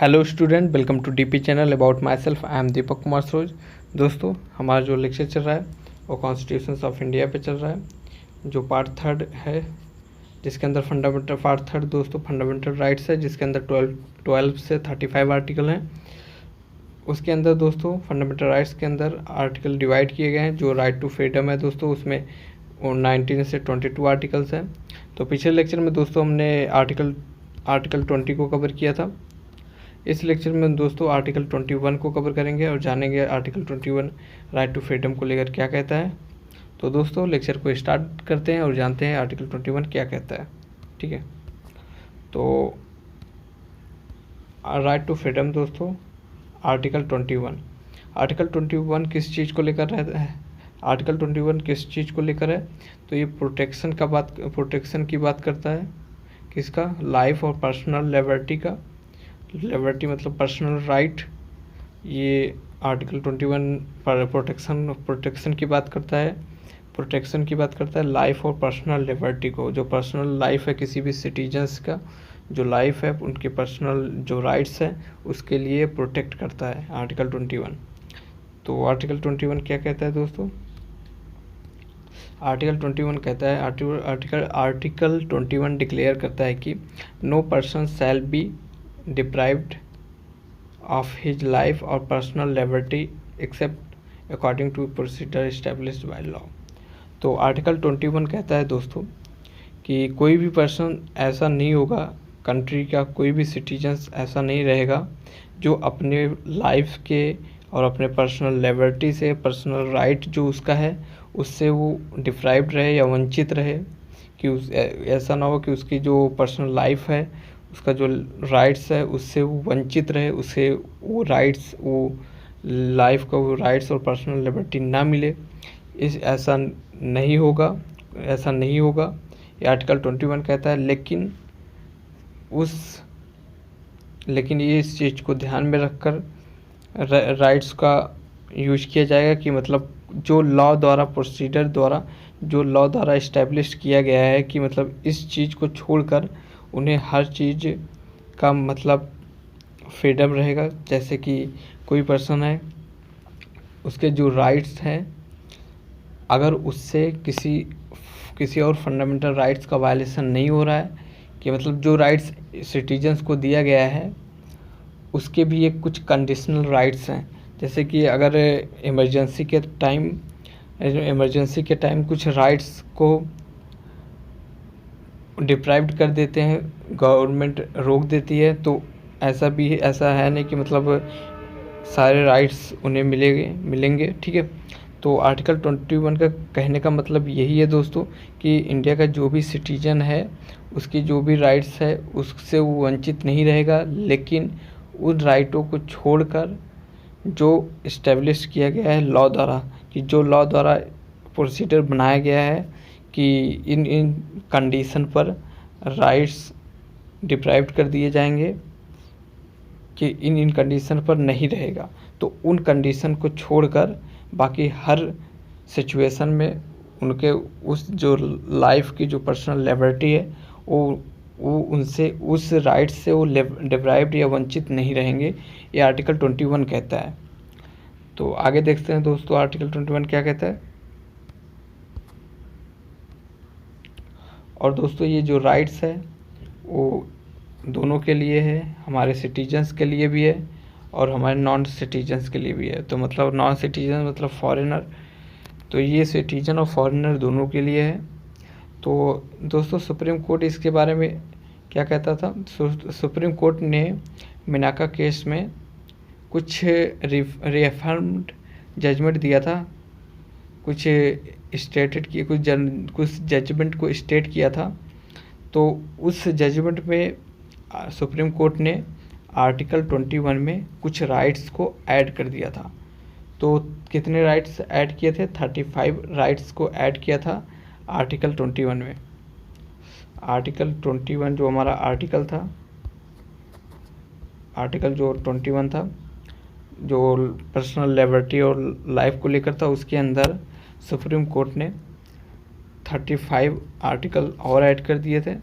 Hello student, welcome to DP channel about myself. I am Deepak Kumar Saroj. दोस्तों, हमारा जो lecture चल रहा है वो कॉन्स्टिट्यूशन ऑफ इंडिया पे चल रहा है, जो पार्ट थर्ड है, जिसके अंदर फंडामेंटल पार्ट थर्ड दोस्तों फंडामेंटल राइट्स है, जिसके अंदर 12 से 35 आर्टिकल हैं। उसके अंदर दोस्तों फंडामेंटल राइट्स के अंदर आर्टिकल डिवाइड किए गए हैं। जो राइट टू फ्रीडम है दोस्तों, उसमें 19 से 22 आर्टिकल्स हैं। तो पिछले लेक्चर में दोस्तों हमने आर्टिकल 20 को कवर किया था। इस लेक्चर में दोस्तों आर्टिकल 21 को कवर करेंगे और जानेंगे आर्टिकल 21 राइट टू फ्रीडम को लेकर क्या कहता है। तो दोस्तों लेक्चर को स्टार्ट करते हैं और जानते हैं आर्टिकल 21 क्या कहता है। ठीक है, तो राइट टू फ्रीडम दोस्तों आर्टिकल 21 किस चीज़ को लेकर रहता है? आर्टिकल 21 किस चीज़ को लेकर है? तो ये प्रोटेक्शन की बात करता है। किसका? लाइफ और पर्सनल लिबर्टी का। लिबर्टी मतलब पर्सनल राइट। ये आर्टिकल 21 पर प्रोटेक्शन की बात करता है। प्रोटेक्शन की बात करता है लाइफ और पर्सनल लिबर्टी को। जो पर्सनल लाइफ है किसी भी सिटीजन्स का, जो लाइफ है उनके पर्सनल जो राइट्स हैं उसके लिए प्रोटेक्ट करता है आर्टिकल 21। तो आर्टिकल 21 क्या कहता है दोस्तों? आर्टिकल 21 कहता है, आर्टिकल 21 डिक्लेयर करता है कि no person shall be deprived of his life or personal liberty except according to procedure established by law। तो आर्टिकल 21 कहता है दोस्तों कि कोई भी पर्सन ऐसा नहीं होगा, कंट्री का कोई भी सिटीजन्स ऐसा नहीं रहेगा जो अपने लाइफ के और अपने पर्सनल लिबर्टी से, पर्सनल राइट जो उसका है उससे वो डिप्राइव्ड रहे या वंचित रहे। कि ऐसा ना हो कि उसकी जो पर्सनल लाइफ है, उसका जो राइट्स है उससे वो वंचित रहे, उसे वो राइट्स, वो लाइफ का वो राइट्स और पर्सनल लिबर्टी ना मिले। ऐसा नहीं होगा। ये आर्टिकल 21 कहता है। लेकिन ये इस चीज़ को ध्यान में रखकर राइट्स का यूज किया जाएगा कि मतलब जो लॉ द्वारा इस्टेब्लिश किया गया है कि मतलब इस चीज़ को छोड़कर उन्हें हर चीज़ का मतलब फ्रीडम रहेगा। जैसे कि कोई पर्सन है, उसके जो राइट्स हैं, अगर उससे किसी और फंडामेंटल राइट्स का वायलेशन नहीं हो रहा है, कि मतलब जो राइट्स सिटीजन्स को दिया गया है उसके भी एक कुछ कंडीशनल राइट्स हैं। जैसे कि अगर इमरजेंसी के टाइम कुछ राइट्स को डिप्राइव्ड कर देते हैं, गवर्नमेंट रोक देती है, तो ऐसा है नहीं कि मतलब सारे राइट्स उन्हें मिलेंगे। ठीक है, तो आर्टिकल 21 का कहने का मतलब यही है दोस्तों कि इंडिया का जो भी सिटीजन है उसकी जो भी राइट्स है उससे वो वंचित नहीं रहेगा, लेकिन उन राइटों को छोड़कर जो इस्टेब्लिश किया गया है लॉ द्वारा, कि जो लॉ द्वारा प्रोसीजर बनाया गया है कि इन कंडीशन पर राइट्स डिप्राइव्ड कर दिए जाएंगे, कि इन कंडीशन पर नहीं रहेगा, तो उन कंडीशन को छोड़कर बाकी हर सिचुएशन में उनके उस जो लाइफ की जो पर्सनल लिबर्टी है वो उनसे उस राइट से वो डिप्राइव्ड या वंचित नहीं रहेंगे। ये आर्टिकल 21 कहता है। तो आगे देखते हैं दोस्तों आर्टिकल 21 क्या कहता है। और दोस्तों ये जो राइट्स है वो दोनों के लिए है, हमारे सिटीजन्स के लिए भी है और हमारे नॉन सिटीजन्स के लिए भी है। तो मतलब नॉन सिटीजन मतलब फॉरेनर, तो ये सिटीजन और फॉरेनर दोनों के लिए है। तो दोस्तों सुप्रीम कोर्ट इसके बारे में क्या कहता था? सुप्रीम कोर्ट ने मिनाका केस में कुछ रिएफर्म्ड जजमेंट दिया था, कुछ जजमेंट को स्टेट किया था। तो उस जजमेंट में सुप्रीम कोर्ट ने आर्टिकल 21 में कुछ राइट्स को ऐड कर दिया था। तो कितने राइट्स ऐड किए थे? 35 राइट्स को ऐड किया था आर्टिकल 21 में। आर्टिकल 21 जो हमारा आर्टिकल जो 21 था, जो पर्सनल लिबर्टी और लाइफ को लेकर था, उसके अंदर सुप्रीम कोर्ट ने 35 आर्टिकल और ऐड कर दिए थे।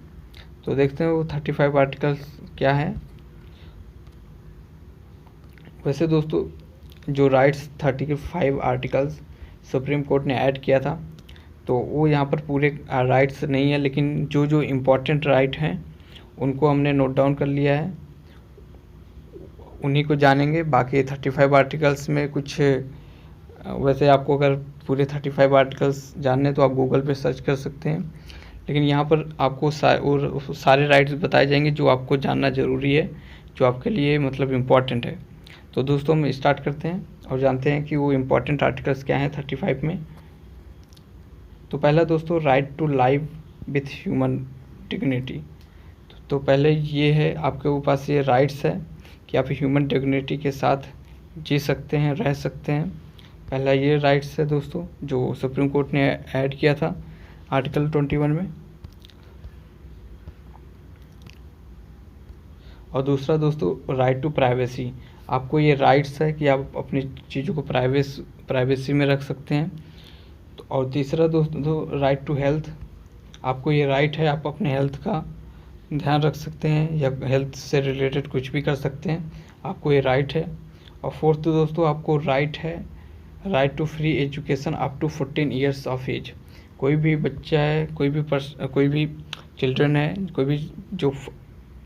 तो देखते हैं वो 35 आर्टिकल्स क्या हैं। वैसे दोस्तों जो राइट्स 35 आर्टिकल्स सुप्रीम कोर्ट ने ऐड किया था, तो वो यहाँ पर पूरे राइट्स नहीं है, लेकिन जो जो इम्पोर्टेंट राइट हैं उनको हमने नोट डाउन कर लिया है, उन्हीं को जानेंगे। बाकी 35 आर्टिकल्स में कुछ वैसे आपको अगर पूरे 35 आर्टिकल्स जानने तो आप गूगल पे सर्च कर सकते हैं, लेकिन यहाँ पर आपको सारे राइट्स बताए जाएंगे जो आपको जानना ज़रूरी है, जो आपके लिए मतलब इम्पॉर्टेंट है। तो दोस्तों हम स्टार्ट करते हैं और जानते हैं कि वो इम्पॉर्टेंट आर्टिकल्स क्या हैं 35 में। तो पहला दोस्तों, right to live with human dignity. तो पहले ये है, आपके पास ये राइट्स है कि आप ह्यूमन डिग्निटी के साथ जी सकते हैं, रह सकते हैं। पहला ये राइट्स है दोस्तों जो सुप्रीम कोर्ट ने ऐड किया था आर्टिकल 21 में। और दूसरा दोस्तों, राइट टू प्राइवेसी। आपको ये राइट्स है कि आप अपनी चीज़ों को प्राइवेसी में रख सकते हैं। तो और तीसरा दोस्तों, राइट टू हेल्थ। आपको ये राइट है, आप अपने हेल्थ का ध्यान रख सकते हैं या हेल्थ से रिलेटेड कुछ भी कर सकते हैं, आपको ये राइट है। और फोर्थ दोस्तों, आपको राइट है, right to free education up to 14 years of age. कोई भी बच्चा है, कोई भी चिल्ड्रन है, कोई भी जो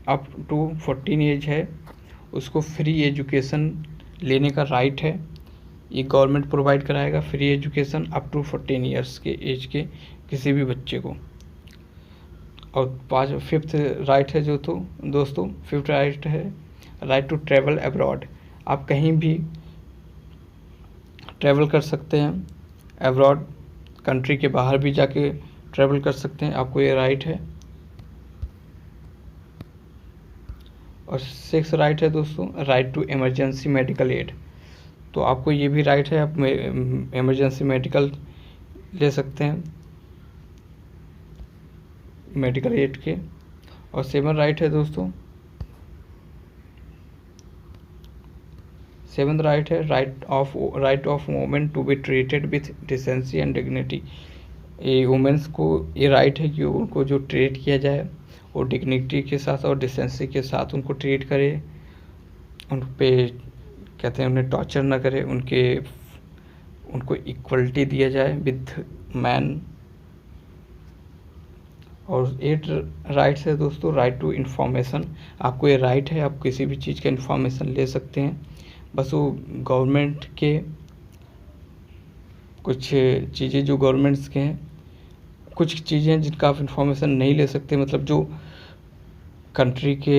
अप टू 14 एज है, उसको फ्री एजुकेशन लेने का राइट है। ये गवर्नमेंट प्रोवाइड कराएगा free education up to 14 years के एज के किसी भी बच्चे को। और फिफ्थ राइट है जो तो दोस्तों, फिफ्थ राइट है राइट टू ट्रैवल अब्रॉड। आप कहीं भी ट्रैवल कर सकते हैं, अब्रॉड कंट्री के बाहर भी जाके ट्रैवल कर सकते हैं, आपको ये राइट है। और सिक्स राइट है दोस्तों, right to emergency medical aid. तो आपको ये भी राइट है, आप इमरजेंसी मेडिकल ले सकते हैं, मेडिकल एड के। और सेवन राइट है दोस्तों, सेवंथ राइट है right of women to be treated with decency and dignity. ये वुमेन्स को ये राइट है कि उनको जो ट्रीट किया जाए वो डिग्निटी के साथ और डिसेंसी के साथ उनको ट्रीट करे, उन पे कहते हैं उन्हें टॉर्चर ना करे, उनको इक्वलिटी दिया जाए विद मैन। और 8 राइट्स है दोस्तों, राइट टू इन्फॉर्मेशन। आपको ये राइट है, आप किसी भी चीज़ का इन्फॉर्मेशन ले सकते हैं, बस वो गवर्नमेंट के कुछ चीज़ें जो गवर्नमेंट्स के हैं, कुछ चीज़ें जिनका आप इन्फॉर्मेशन नहीं ले सकते, मतलब जो कंट्री के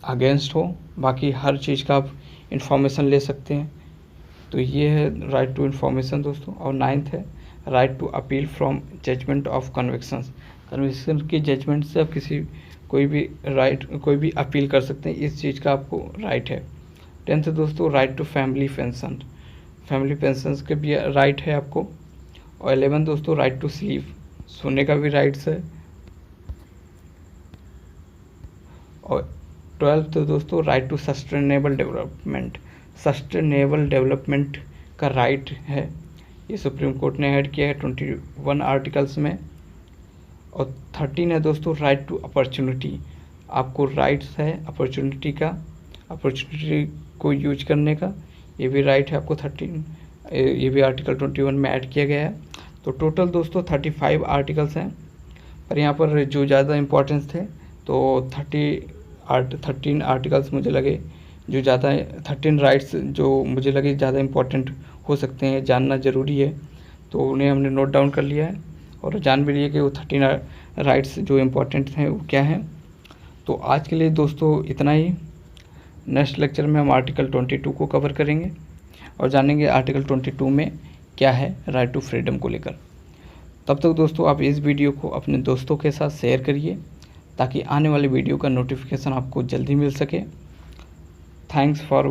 अगेंस्ट हो, बाकी हर चीज़ का आप इन्फॉर्मेशन ले सकते हैं। तो ये है राइट टू इन्फॉर्मेशन दोस्तों। और 9th है right to appeal from judgment of convictions. Conviction की जजमेंट से आप कोई भी अपील कर सकते हैं, इस चीज़ का आपको राइट है। 10th दोस्तों, right to family pension. Family pension के भी राइट है आपको। और 11 दोस्तों, राइट टू स्लीप, सोने का भी राइट्स है। और 12th दोस्तों, right to sustainable development. Sustainable development का राइट है, ये सुप्रीम कोर्ट ने ऐड किया है 21 आर्टिकल्स में। और 13 है दोस्तों, राइट टू अपॉर्चुनिटी। आपको राइट्स है अपॉर्चुनिटी को यूज करने का, ये भी राइट है आपको 13, ये भी आर्टिकल 21 में ऐड किया गया है। तो टोटल दोस्तों 35 आर्टिकल्स हैं, पर यहाँ पर जो ज़्यादा इम्पोर्टेंस थे तो 13 आर्टिकल्स मुझे लगे जो ज़्यादा, 13 राइट्स जो मुझे लगे ज़्यादा इम्पोर्टेंट हो सकते हैं, जानना ज़रूरी है, तो उन्हें हमने नोट डाउन कर लिया है और जान भी लिया कि वो 13 राइट्स जो इम्पोर्टेंट हैं वो क्या हैं। तो आज के लिए दोस्तों इतना ही। नेक्स्ट लेक्चर में हम आर्टिकल 22 को कवर करेंगे और जानेंगे आर्टिकल 22 में क्या है राइट टू फ्रीडम को लेकर। तब तक दोस्तों आप इस वीडियो को अपने दोस्तों के साथ शेयर करिए ताकि आने वाले वीडियो का नोटिफिकेशन आपको जल्दी मिल सके। Thanks for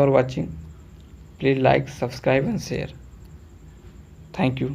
watching. Please like, subscribe and share. Thank you.